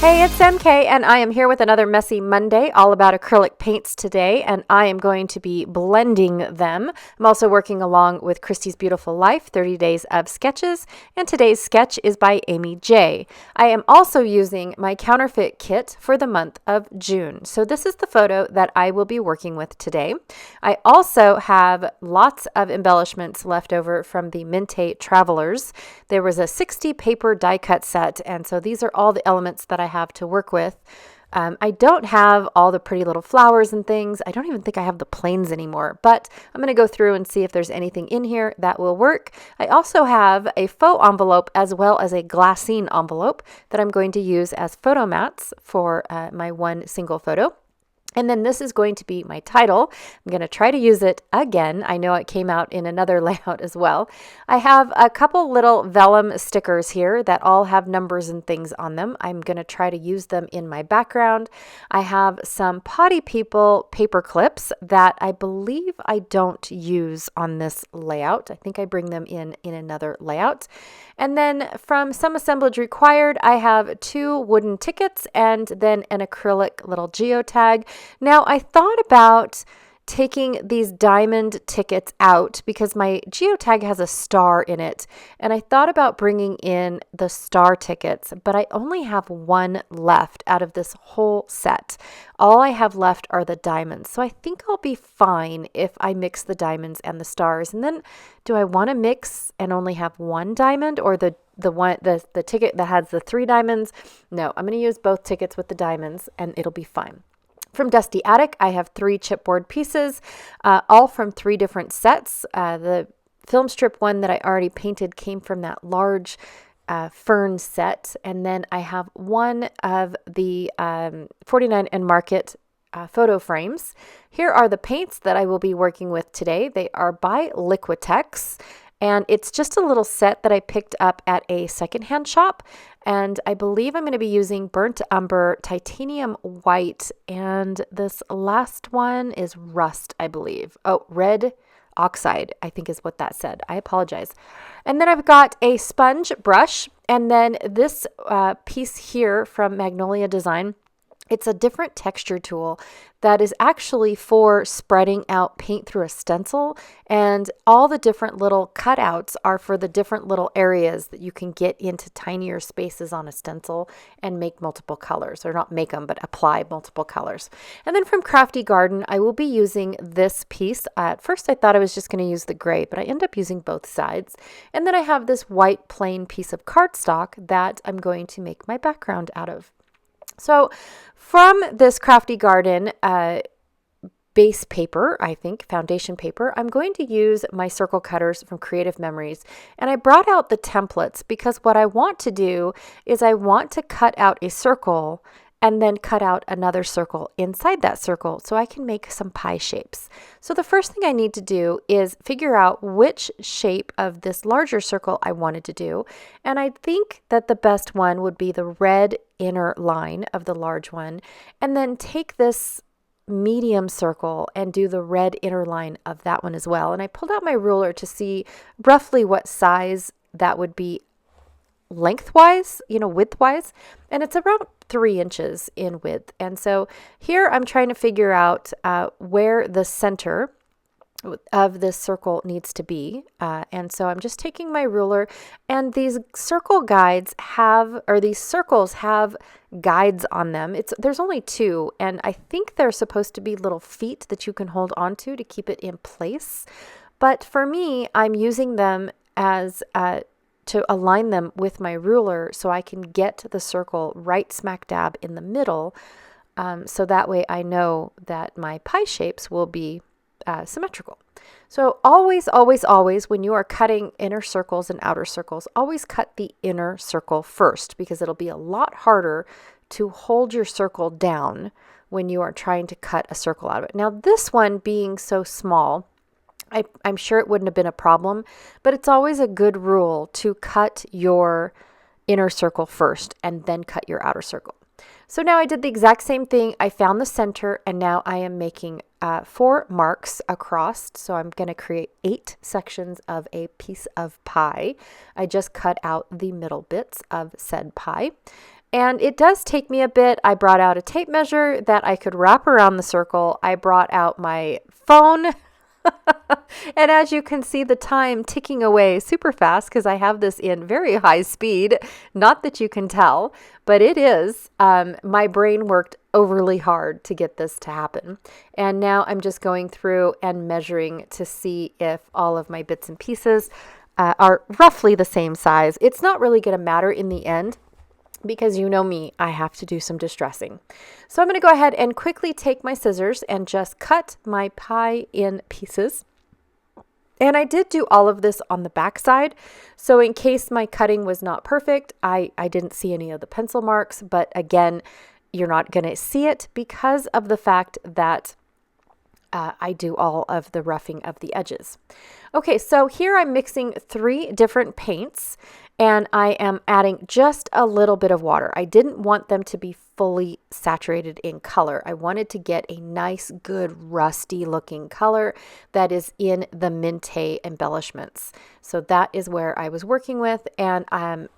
Hey, it's MK, and I am here with another Messy Monday, all about acrylic paints today, and I am going to be blending them. I'm also working along with Christy's Beautiful Life, 30 Days of Sketches, and today's sketch is by Amee Jay. I am also using my counterfeit kit for the month of June. So this is the photo that I will be working with today. I also have lots of embellishments left over from the Minte Travelers. There was a 60 paper die cut set, and so these are all the elements that I have to work with. I don't have all the pretty little flowers and things. I don't even think I have the planes anymore, but I'm going to go through and see if there's anything in here that will work. I also have a faux envelope as well as a glassine envelope that I'm going to use as photo mats for my one single photo. And then this is going to be my title. I'm going to try to use it again. I know it came out in another layout as well. I have a couple little vellum stickers here that all have numbers and things on them. I'm going to try to use them in my background. I have some Potty People paper clips that I believe I don't use on this layout. I think I bring them in another layout. And then from Some Assemblage Required, I have 2 wooden tickets and then an acrylic little geotag. Now, I thought about taking these diamond tickets out because my geotag has a star in it, and I thought about bringing in the star tickets, but I only have one left out of this whole set. All I have left are the diamonds, so I think I'll be fine if I mix the diamonds and the stars. And then, do I want to mix and only have one diamond, or the ticket that has the 3 diamonds? No, I'm going to use both tickets with the diamonds, and it'll be fine. From Dusty Attic, I have 3 chipboard pieces, all from 3 different sets. The film strip one that I already painted came from that large fern set. And then I have one of the 49 and Market photo frames. Here are the paints that I will be working with today. They are by Liquitex. And it's just a little set that I picked up at a secondhand shop. And I believe I'm going to be using Burnt Umber, Titanium White, and this last one is Rust, I believe. Oh, Red Oxide, I think is what that said. I apologize. And then I've got a sponge brush, and then this piece here from Magnolia Design. It's a different texture tool that is actually for spreading out paint through a stencil, and all the different little cutouts are for the different little areas that you can get into tinier spaces on a stencil and make multiple colors, or not make them, but apply multiple colors. And then from Crafty Garden, I will be using this piece. At first I thought I was just going to use the gray, but I end up using both sides. And then I have this white plain piece of cardstock that I'm going to make my background out of. So from this Crafty Garden base paper, I think, foundation paper, I'm going to use my circle cutters from Creative Memories. And I brought out the templates because what I want to do is I want to cut out a circle and then cut out another circle inside that circle so I can make some pie shapes. So the first thing I need to do is figure out which shape of this larger circle I wanted to do. And I think that the best one would be the red inner line of the large one, and then take this medium circle and do the red inner line of that one as well. And I pulled out my ruler to see roughly what size that would be lengthwise, widthwise, and it's around 3 inches in width. And so here I'm trying to figure out where the center of this circle needs to be. And so I'm just taking my ruler, and these circle guides these circles have guides on them. There's only 2, and I think they're supposed to be little feet that you can hold onto to keep it in place. But for me, I'm using them as to align them with my ruler so I can get the circle right smack dab in the middle, so that way I know that my pie shapes will be symmetrical. So always, always, always, when you are cutting inner circles and outer circles, always cut the inner circle first, because it'll be a lot harder to hold your circle down when you are trying to cut a circle out of it. Now, this one being so small, I'm sure it wouldn't have been a problem, but it's always a good rule to cut your inner circle first and then cut your outer circle. So now I did the exact same thing. I found the center, and now I am making 4 marks across. So I'm going to create 8 sections of a piece of pie. I just cut out the middle bits of said pie. And it does take me a bit. I brought out a tape measure that I could wrap around the circle. I brought out my phone. And as you can see, the time ticking away super fast because I have this in very high speed. Not that you can tell, but it is. My brain worked overly hard to get this to happen. And now I'm just going through and measuring to see if all of my bits and pieces are roughly the same size. It's not really going to matter in the end, because you know me, I have to do some distressing. So I'm going to go ahead and quickly take my scissors and just cut my pie in pieces. And I did do all of this on the back side. So in case my cutting was not perfect, I didn't see any of the pencil marks. But again, you're not going to see it because of the fact that I do all of the roughing of the edges. Okay, so here I'm mixing 3 different paints, and I am adding just a little bit of water. I didn't want them to be fully saturated in color. I wanted to get a nice, good, rusty looking color that is in the Mintay embellishments. So that is where I was working with. And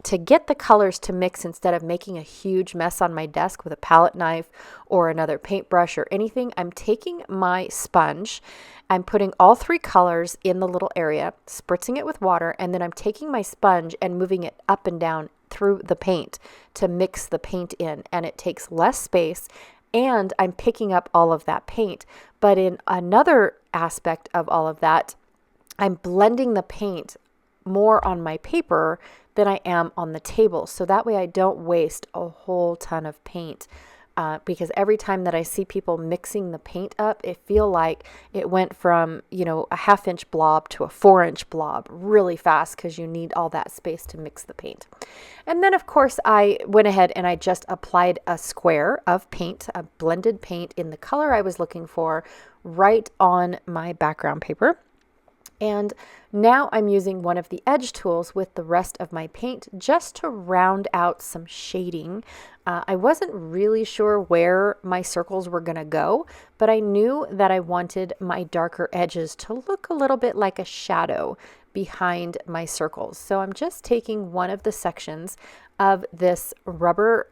to get the colors to mix, instead of making a huge mess on my desk with a palette knife or another paintbrush or anything, I'm taking my sponge. I'm putting all 3 colors in the little area, spritzing it with water, and then I'm taking my sponge and moving it up and down through the paint to mix the paint in, and it takes less space, and I'm picking up all of that paint. But in another aspect of all of that, I'm blending the paint more on my paper than I am on the table, so that way I don't waste a whole ton of paint. Because every time that I see people mixing the paint up, it feel like it went from, a 1/2 inch blob to a 4-inch blob really fast, because you need all that space to mix the paint. And then of course I went ahead and I just applied a square of paint, a blended paint in the color I was looking for, right on my background paper. And now I'm using one of the edge tools with the rest of my paint just to round out some shading. I wasn't really sure where my circles were going to go, but I knew that I wanted my darker edges to look a little bit like a shadow behind my circles. So I'm just taking one of the sections of this rubber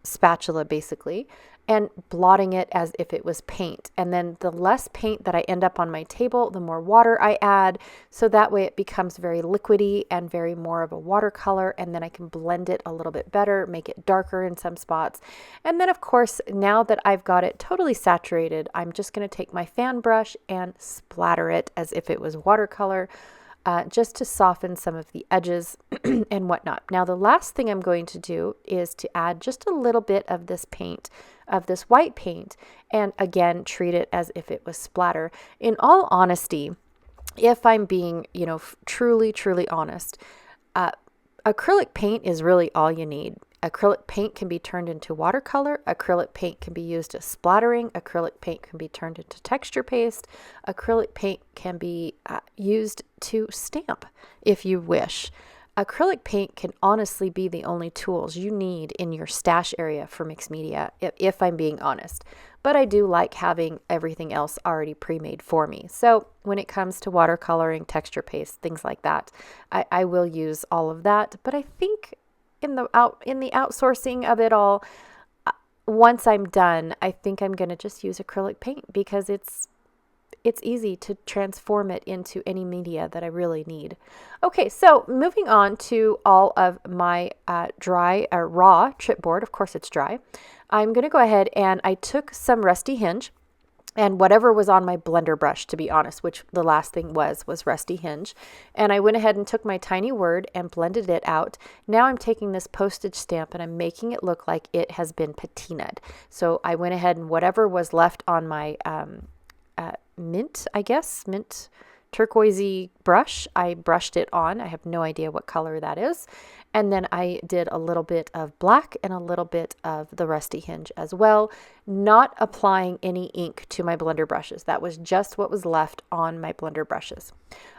spatula basically, and blotting it as if it was paint. And then the less paint that I end up on my table, the more water I add. So that way it becomes very liquidy and very more of a watercolor. And then I can blend it a little bit better, make it darker in some spots. And then of course, now that I've got it totally saturated, I'm just going to take my fan brush and splatter it as if it was watercolor. Just to soften some of the edges and whatnot. Now, the last thing I'm going to do is to add just a little bit of this paint, of this white paint, and again, treat it as if it was splatter. In all honesty, if I'm being, truly, truly honest, acrylic paint is really all you need. Acrylic paint can be turned into watercolor. Acrylic paint can be used as splattering. Acrylic paint can be turned into texture paste. Acrylic paint can be used to stamp if you wish. Acrylic paint can honestly be the only tools you need in your stash area for mixed media, if I'm being honest. But I do like having everything else already pre-made for me. So when it comes to watercoloring, texture paste, things like that, I will use all of that. But I think in the outsourcing of it all, once I'm done, I think I'm going to just use acrylic paint because it's easy to transform it into any media that I really need. Okay, so moving on to all of my dry or raw chipboard. Of course it's dry. I'm going to go ahead and I took some Rusty Hinge and whatever was on my blender brush, to be honest, which the last thing was Rusty Hinge. And I went ahead and took my tiny word and blended it out. Now I'm taking this postage stamp and I'm making it look like it has been patinaed. So I went ahead and whatever was left on my mint turquoisey brush, I brushed it on. I have no idea what color that is. And then I did a little bit of black and a little bit of the Rusty Hinge as well, not applying any ink to my blender brushes. That was just what was left on my blender brushes.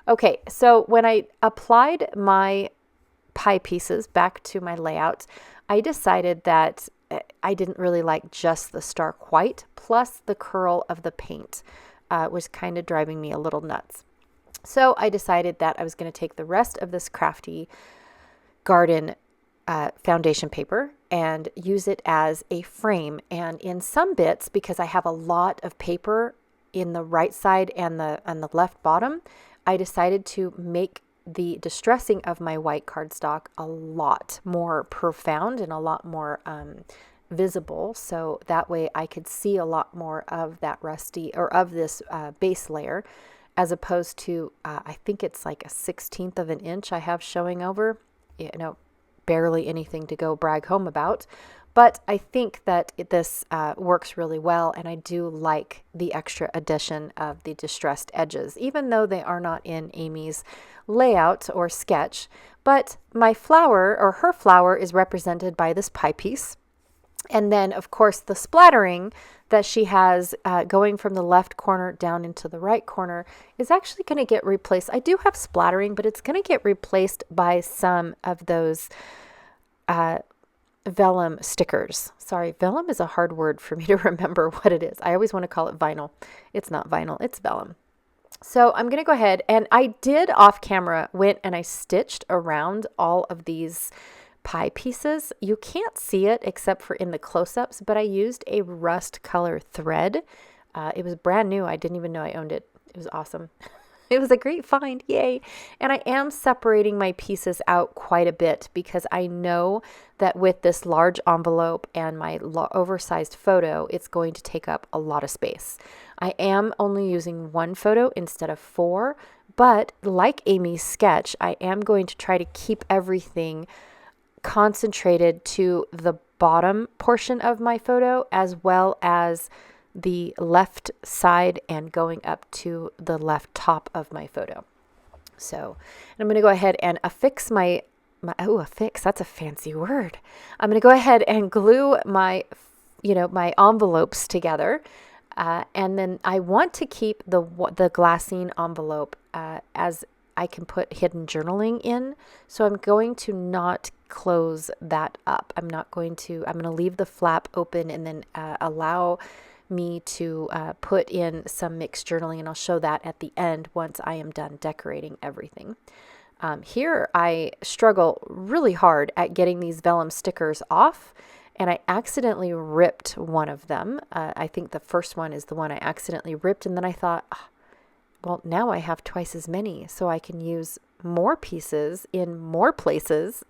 Okay, so when I applied my pie pieces back to my layout, I decided that I didn't really like just the stark white, plus the curl of the paint was kind of driving me a little nuts. So I decided that I was going to take the rest of this Crafty Garden foundation paper and use it as a frame. And in some bits, because I have a lot of paper in the right side and the left bottom, I decided to make the distressing of my white cardstock a lot more profound and a lot more visible, so that way I could see a lot more of that rusty or of this base layer, as opposed to I think it's like a 1/16 of an inch I have showing over. Barely anything to go brag home about, but I think that this works really well, and I do like the extra addition of the distressed edges, even though they are not in Amee's layout or sketch. But my flower, or her flower, is represented by this pie piece. And then, of course, the splattering that she has going from the left corner down into the right corner is actually going to get replaced. I do have splattering, but it's going to get replaced by some of those vellum stickers. Sorry, vellum is a hard word for me to remember what it is. I always want to call it vinyl. It's not vinyl, it's vellum. So I'm going to go ahead, and I did off camera went and I stitched around all of these pie pieces. You can't see it except for in the close-ups, but I used a rust color thread. It was brand new. I didn't even know I owned it. It was awesome. It was a great find. Yay. And I am separating my pieces out quite a bit because I know that with this large envelope and my oversized photo, it's going to take up a lot of space. I am only using one photo instead of 4, but like Amee's sketch, I am going to try to keep everything concentrated to the bottom portion of my photo, as well as the left side and going up to the left top of my photo. So I'm going to go ahead and affix affix, that's a fancy word. I'm going to go ahead and glue my envelopes together. And then I want to keep the glassine envelope as I can put hidden journaling in. So I'm going to not close that up. I'm going to leave the flap open and then allow me to put in some mixed journaling, and I'll show that at the end once I am done decorating everything. Here I struggle really hard at getting these vellum stickers off, and I accidentally ripped one of them. I think the first one is the one I accidentally ripped, and then I thought, well, now I have twice as many, so I can use more pieces in more places.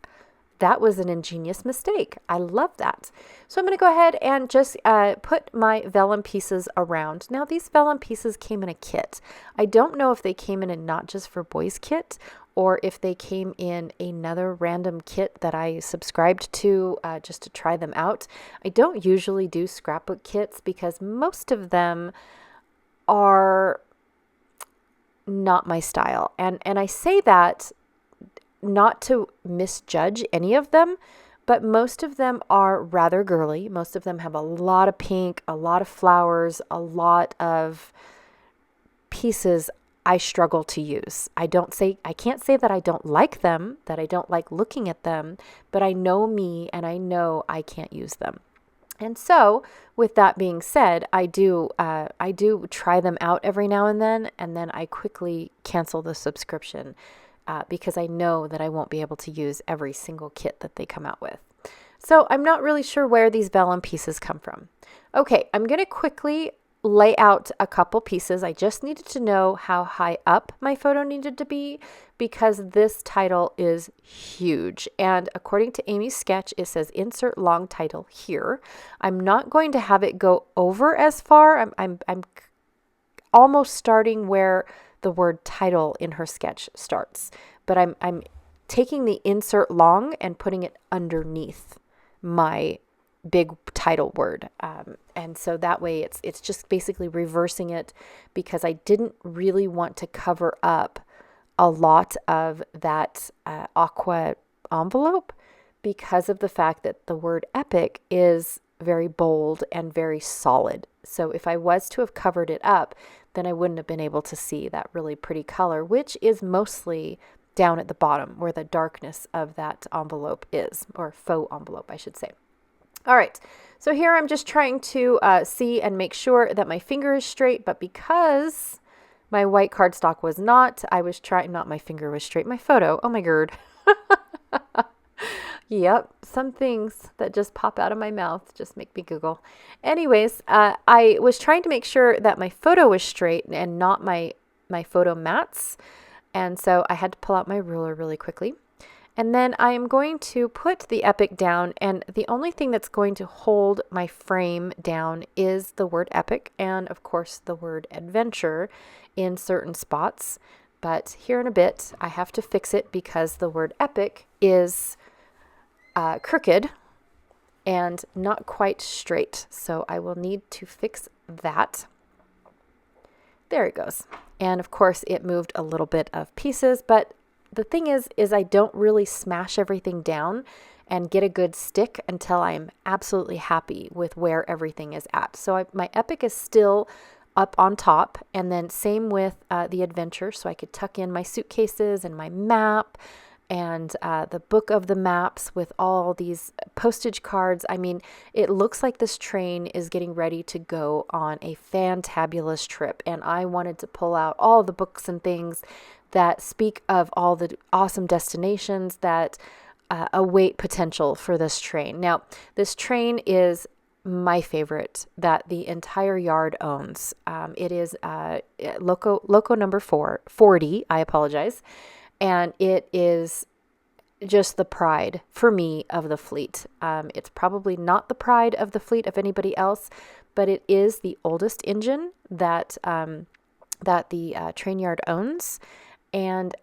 That was an ingenious mistake. I love that. So I'm going to go ahead and just put my vellum pieces around. Now, these vellum pieces came in a kit. I don't know if they came in a Not Just for Boys kit, or if they came in another random kit that I subscribed to just to try them out. I don't usually do scrapbook kits because most of them are not my style. And I say that not to misjudge any of them, but most of them are rather girly. Most of them have a lot of pink, a lot of flowers, a lot of pieces I struggle to use. I can't say that I don't like them, that I don't like looking at them, but I know me and I know I can't use them. And so, with that being said, I do try them out every now and then I quickly cancel the subscription because I know that I won't be able to use every single kit that they come out with. So I'm not really sure where these vellum pieces come from. Okay, I'm going to quickly lay out a couple pieces. I just needed to know how high up my photo needed to be because this title is huge. And according to Amee's sketch, it says insert long title here. I'm not going to have it go over as far. I'm almost starting where the word title in her sketch starts, but I'm taking the insert long and putting it underneath my big title word. And so that way it's just basically reversing it because I didn't really want to cover up a lot of that aqua envelope because of the fact that the word epic is very bold and very solid. So if I was to have covered it up, then I wouldn't have been able to see that really pretty color, which is mostly down at the bottom where the darkness of that envelope is, or faux envelope, I should say. All right, so here I'm just trying to see and make sure that my finger is straight, but because my white cardstock was not, my finger was straight, my photo, oh my god. Yep, some things that just pop out of my mouth just make me giggle. Anyways, I was trying to make sure that my photo was straight and not my photo mats. And so I had to pull out my ruler really quickly. And then I am going to put the epic down, and the only thing that's going to hold my frame down is the word epic and, of course, the word adventure in certain spots. But here in a bit, I have to fix it because the word epic is crooked and not quite straight. So I will need to fix that. There it goes. And of course, it moved a little bit of pieces, but the thing is I don't really smash everything down and get a good stick until I'm absolutely happy with where everything is at. So my epic is still up on top, and then same with the adventure. So I could tuck in my suitcases and my map and the book of the maps with all these postage cards. I mean, it looks like this train is getting ready to go on a fantabulous trip, and I wanted to pull out all the books and things that speak of all the awesome destinations that await potential for this train. Now, this train is my favorite that the entire yard owns. It is Loco number 40, I apologize. And it is just the pride for me of the fleet. It's probably not the pride of the fleet of anybody else, but it is the oldest engine that the train yard owns. And,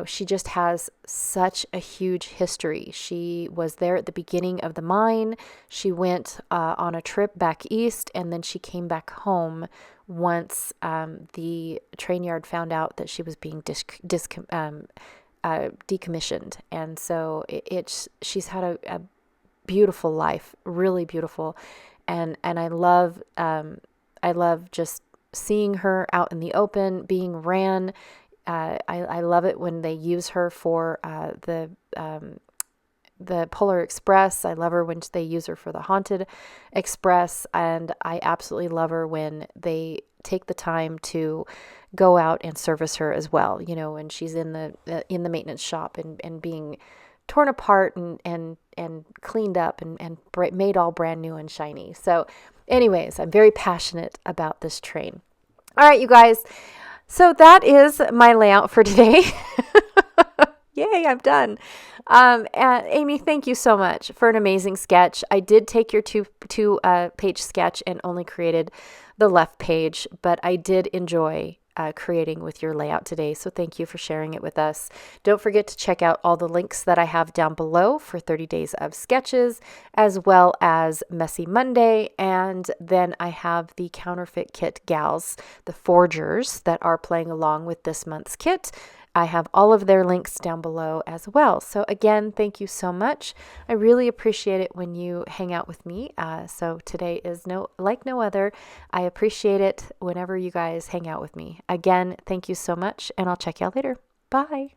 she just has such a huge history. She was there at the beginning of the mine. She went on a trip back east, and then she came back home once the train yard found out that she was being decommissioned. And so she's had a beautiful life, really beautiful. And I love just seeing her out in the open, being ran. I love it when they use her for the Polar Express. I love her when they use her for the Haunted Express, and I absolutely love her when they take the time to go out and service her as well. When she's in the maintenance shop and being torn apart and cleaned up and made all brand new and shiny. So, anyways, I'm very passionate about this train. All right, you guys. So that is my layout for today. Yay, I'm done. And Amy, thank you so much for an amazing sketch. I did take your two page sketch and only created the left page, but I did enjoy creating with your layout today. So thank you for sharing it with us. Don't forget to check out all the links that I have down below for 30 days of sketches, as well as Messy Monday. And then I have the counterfeit kit gals, the forgers that are playing along with this month's kit. I have all of their links down below as well. So again, thank you so much. I really appreciate it when you hang out with me. So today is no other. I appreciate it whenever you guys hang out with me. Again, thank you so much, and I'll check you out later. Bye.